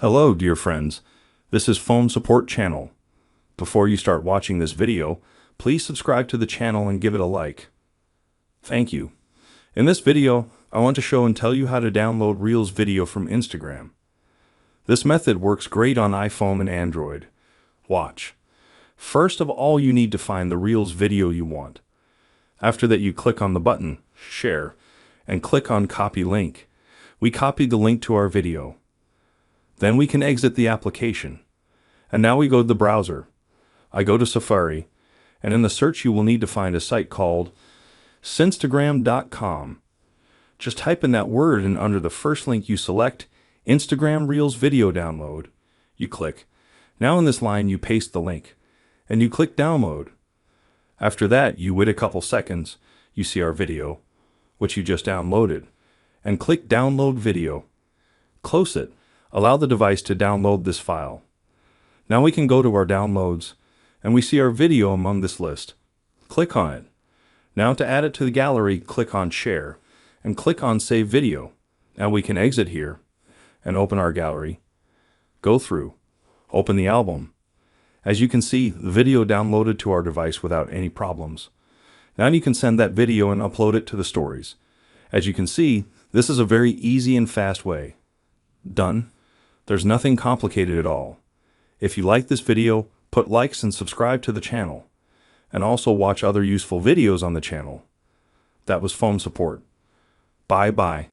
Hello, dear friends. This is Phone Support Channel. Before you start watching this video, please subscribe to the channel and give it a like. Thank you. In this video, I want to show and tell you how to download Reels video from Instagram. This method works great on iPhone and Android. Watch. First of all, you need to find the Reels video you want. After that, you click on the button, Share, and click on Copy Link. We copied the link to our video. Then we can exit the application. And now we go to the browser. I go to Safari, and in the search you will need to find a site called Cinstagram.com. Just type in that word, and under the first link you select Instagram Reels video download. You click. Now in this line you paste the link, and you click download. After that, you wait a couple seconds, you see our video, which you just downloaded, and click download video. Close it. Allow the device to download this file. Now we can go to our downloads, and we see our video among this list. Click on it. Now to add it to the gallery, click on Share, and click on Save Video. Now we can exit here, and open our gallery. Go through. Open the album. As you can see, the video downloaded to our device without any problems. Now you can send that video and upload it to the stories. As you can see, this is a very easy and fast way. Done. There's nothing complicated at all. If you like this video, put likes and subscribe to the channel. And also watch other useful videos on the channel. That was Phone Support. Bye-bye.